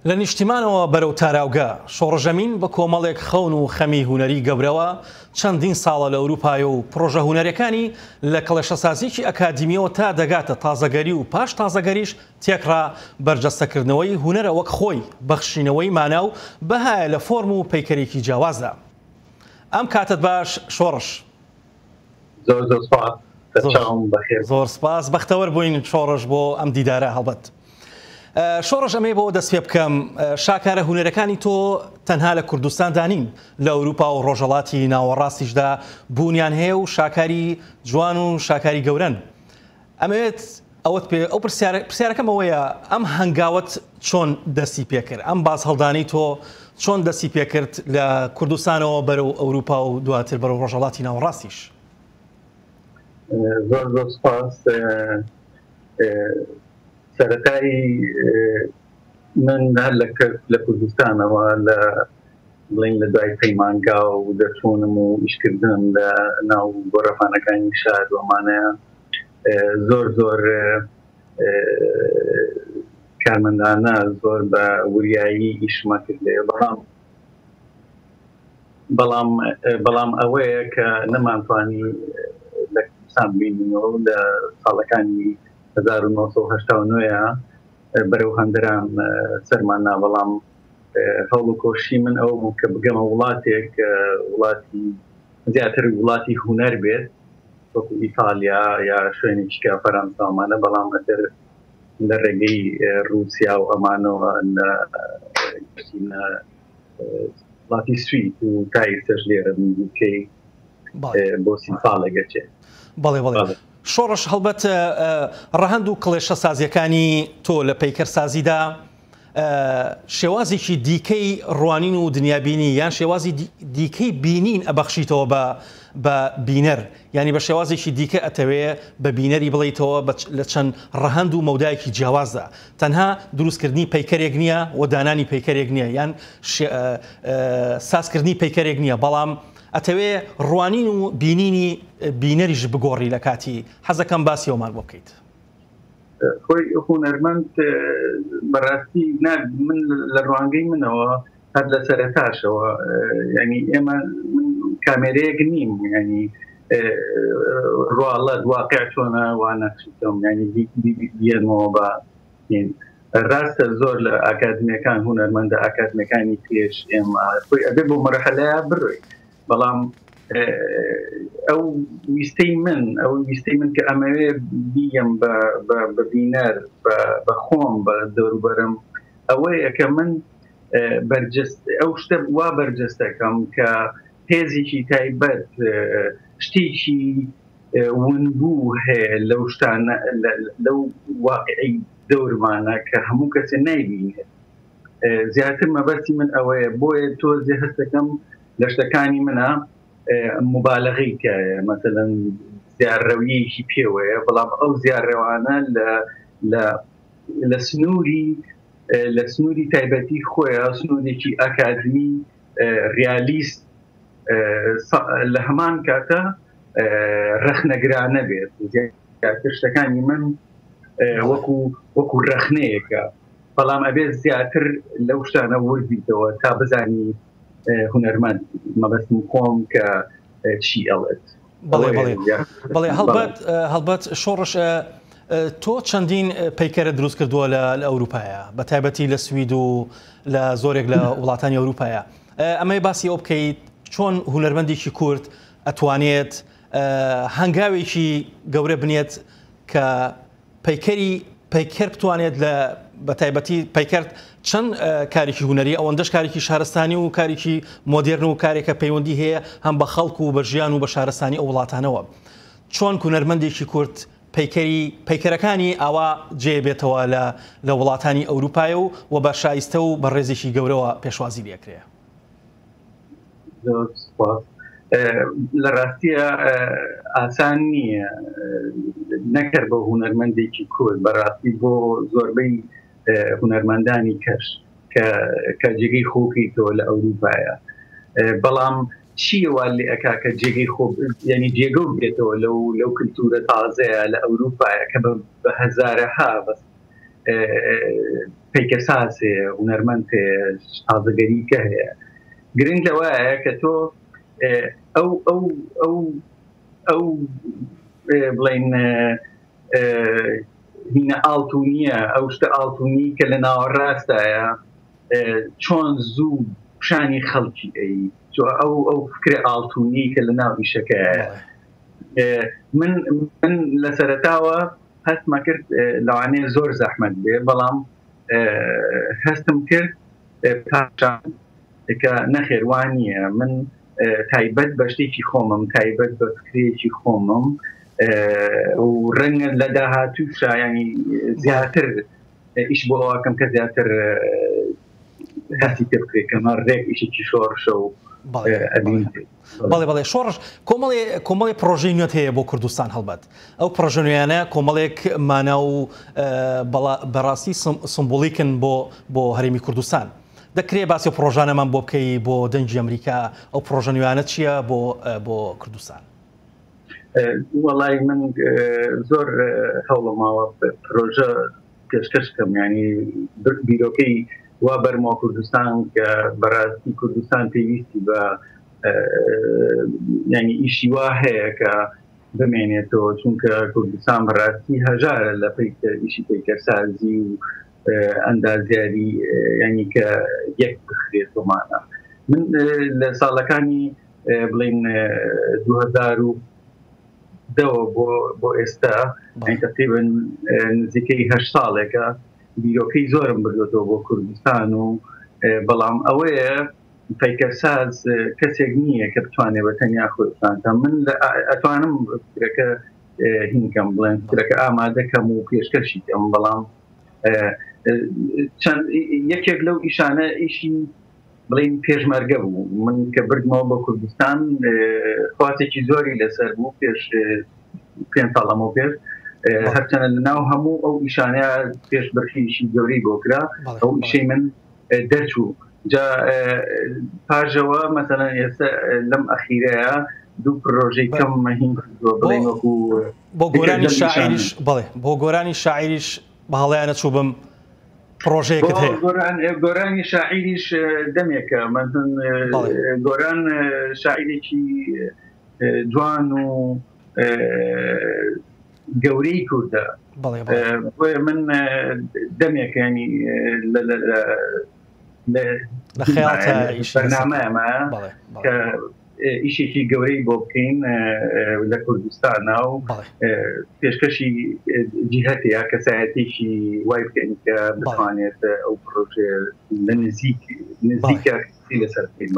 لە نیشتیمانەوە بەرەو تاراوگە شۆڕژەمین بە کۆمەڵێک خەون و خەمی هونەری گەورەوە چەندین ساڵە لە ئەوروپای و پرۆژە هونەرەکانی لە کەڵێشەسازیی ئەکادیمیەوە تا دەگاتە تازەگەری و پاش تازەگەریش تێکڕا بەرجەستەکردنەوەی هونەرە وەک خۆی بەخشینەوەی ماناو بەهایە لە فۆرم و پەیکەرێکی جیاوازدا. ئەم کاتت باش شۆڕش. زۆر سپاس بەختەوەر بووین شۆڕش بۆ ئەم دیدارە هەڵبەت. شۆڕش ئەمێ بۆ دەست پێ بکەم شاکارە هونەرەکانی تۆ تەنها لە کوردستان دانین لە ئەوروپا و ڕۆژهەڵاتی ناوەڕاستیشدا بوونیان هەیە و شاکاری جوان و شاکاری گەورەن. ئەمەوێت ئەوەت پێ ئەو پرسیارەکەم ئەوەیە ئەم هەنگاوت چۆن دەستی پێکرد، ئەم باز هەڵدانی تۆ چۆن دەستی پێکرد لە کوردستانەوە بەرەو ئەوروپا و دواتر بەرەو ڕۆژهەڵاتی ناوەڕاستیش؟ زۆر زۆر سپاس. سەرەتایی من هەر لە کوردستانەوە بڵین لە دوای پەیمانگا و دەچوونم و ئیشکردنم لە ناو گۆڕەپانەکانی شار وەمانەیە زۆر زۆر کارمەندانە زۆر بە وریایی ئیشما کردێ، بەڵام ئەوەیە کە نەمانتوانی لە کوردستان بینینەوە لە ساڵەکانی 1989 بەرەو هەندران سەرماننا، بەڵام هەوڵ و کۆشی من ئەو بوو کە بگەمە وڵاتێک وڵاتی زیاتر وڵاتی هونەر بێت وەکو ئیتالیا یا شوێنێکیکە فەرەنسامانە، بەڵام ئەتر لە ڕێگەی رووسیا و ئەمانەوە وڵاتی سوید و تای سەر لێرە بکەی بۆ 30 ساڵێکەچێ. بەڵێ بەڵێ. شۆڕش هەڵبەت ڕەهەند و کڵێشە سازیەکانی تۆ لە پەیکەرسازیدا شێوازێکی دیکەی ڕوانین و دنیابینی یان شێوازی دیکەی بینین ئەبەخشیتەوە بە بینەر، ینی بە شێوازێکی دیکە ئەتەوەیە بە بینەری بڵیتەوە لە چەند ڕەهەند و مەودایەکی جیاوازدا، تەنها دروستکردنی پەیکەرێک نییە و دانانی پەیکەرێک نییە یان سازکردنی پەیکەرێک نییە، بەڵام ئەتەوێ ڕوانین و بینینی بینەریش بگۆڕی لە کاتی حەزەکەم باسی ئەومان بۆ بکەیت. خۆی هونەرمەند بەڕاستی من لە ڕوانگەی منەوە هەر لە سەرەتاشەوە، ینی ئێمە کامێرەیەک نیم، ینی ڕواڵەت واقع چۆنە وانەخشیتەوە، ینی بیێنەوە بە ڕاستە زۆر لە ئاکادمیەکان هونەرمەندە ئاکادمیەکانی پێش ئێمە خۆی ئەبێ بۆ مەرحەلەیە بڕۆی، بەڵام ئەو ویستەی من کە ئەمەوێ بیەم بە بینەر بە خۆم بە دەوروبەرم ئەوەیە کە من ئەو شتە وا بەرجەستەکەم کە هێزێکی تایبەت شتێکی ونبوو هەیە لەو شتانە لەو واقعی دەورمانە کە هەموو کەسێ نایبینێت. زیاتر مەبەستی من ئەوەیە، بۆیە تۆزێ هەستەکەم لە شتەکانی منە مبالغەی کایە، مەسەلەن زیارڕەویەکی پێوەیە، بەڵام ئەو زیارڕەوانە لە سنووری تایبەتی خۆیە، سنوورێکی ئاکادمی ریالیست لە هەمان کاتە ڕەخنەگرانە بێت. زیاتر شتەکانی من وەکو ڕەخنەیەکە، بەڵام ئەبێت زیاتر لەو شتانە وەربیتەوە تا بزانی هونەرمەند مەبەستم خۆم کە چی ئەڵێت. بەڵێ هەڵبەت شۆڕش تۆ چەندین پەیکەرە دروست کردووە لە ئەوروپایە، بە تایبەتی لە سوید و لە زۆرێک لە وڵاتانی ئەوروپایە. ئەمەی باسی ئەو بکەیت چۆن هونەرمەندێکی کورد ئەتوانێت هەنگاوێکی گەورە بنێت کە پەیکەر بتوانێت لە بە تایبەتی پەیکەرد چەند کارێکی هونەری ئەوەندەش کارێکی شارستانی و کارێکی مۆدێرن و کارێکە پەیوەندی هەیە هەم بە خەڵک و بە ژیان و بە شارستانی ئەو وڵاتانەوە، چۆن هونەرمەندێکی کورد پەیکەرەکانی ئاوا جێبێتەوە لە وڵاتانی ئەوروپایە و بە شایستە و بە ڕێزێکی گەورەوە پێشوازی لێکرێ؟ لە ڕاستیە ئاسان نییە نەکرد بە هونەرمەندێکی کورد، بەڕاستی بۆ زۆربەی هونەرمەندانی کەش کە جێگەی خۆکی تۆ لە ئەوروپایە، بەڵام چیەوە لێ ئەکا کە جێگەی خۆ ینی جێگە بێتەوە لەو کلتورە تازەیە لە ئەوروپایە کە بە هەزارەها بەس پیکەساز هەیە هونەرمەند هەیە ئازەگەریکە هەیە گرنگ لەوایە کە تۆ ئەو بڵین هینە ئاڵتونیە ئەو شتە ئاڵتونی کە لە ناوەڕاستایە چۆن زوو پیشانی خەڵکی ئەو فکرە ئاڵتونی کە لە ناو ئیشەکەیە من لە سەرەتاوە هەستمە کرد لەوانەیە زۆر زەحمەت بێ بەڵام هەستم کرد پاشان کە نەخێوانیە من تایبەت بە شتێکی خۆمم تایبەت بە فکرێکی خۆمم و ڕەنگە لە داهاتووشا ینی زیاتر ئیش بۆ ئەوەکەم کە زیاتر هەستی پێ بکرێتکەمە ڕێک ئیشێکی شۆڕشە و بەڵێ شۆڕش کۆمەڵی پرۆژەی نوێت هەیە بۆ کوردستان هەڵبەت ئەو پرۆژەنویانە کۆمەڵێک مانە و بەڕاستی سمبولیکن بۆ هەرێمی کوردستان دەکرێت باسی پرۆژانەمان بۆ بکەی بۆ دەنجی ئەمریکا ئەو پرۆژەنویانە چییە بۆ کوردستان وەڵای من زۆر هەوڵەماوە پرۆژە پێشکەشکەم ینی بیرۆکەی وا بەرمەوە کوردستان کە بەڕاستی کوردستان پێویستی بە ینی ئیشی وا هەیە کە بمێنێتەوە چونکە کوردستان بەڕاستی هەژارە لە ئیشی پیکەسازی و ئەندازیاری ینی کە یەک بخرێتۆمانە من لە ساڵەکانی بڵین 2010 بۆ ئێستا تقریبن نزیکەی 8 ساڵێکە بیرۆکەی زۆرم بردوێتەوە بۆ کوردستان و بەڵام ئەوەیە پیکەساز کەسێک نییە کە بتوانێت بە تەنیا خۆستانتە من ئەتوانم فکرەکە هینکەم بڵێن فکرەکە ئامادەکەم و پێشکەشیکەم بەڵام یەکێک لەو ئیشانە ئیشی بڵین پێشمەرگە بوو من کە بردمەوە بۆ کوردستان خواتێکی زۆری لەسەر بوو پێش 5 ساڵەمەوە پێش هەرچەنە لەناو هەموو ئەو ئیشانەیە پێش بەرخیشی گەورەی بۆکرا ئەو ئیشەی من دەرچوو جا پاژەوە مەسەلەن ئێستا لەم ئەخیرەیە دوو پرۆژەی کەم مەهیم بڵێن وەکو بۆ گۆرانی شاعریش بڵێ بۆ گۆرانی شاعریش بەهەڵەیانە چوو بم پرۆژەیەکت هەیە گۆرانی شاعریش دەمێکە مەزن گۆران شاعرێکی جوان و گەورەی کوردە من دەمێکە ینی لە خەیاڵتە بەرنامەیەمە کە ئیشێکی گەورەی بۆ بکەین لە کوردستانە و پێشکەشی جیهەتەیە کەسایەتێکی وای بکەین کە بتوانێت ئەو پرۆژێ لە نزیکە لەسەر بکەین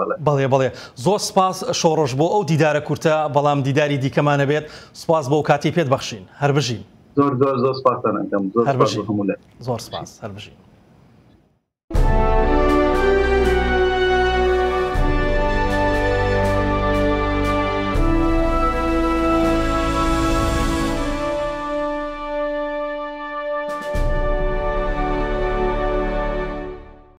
بەڵێ زۆر سپاس شۆڕش بۆ ئەو دیدارە کورتە بەڵام دیداری دیکەمانە بێت سپاس بۆ کاتی پێت بەخشین هەر بژین زۆر سپاسانەکەم زۆر سپاس هەر بژین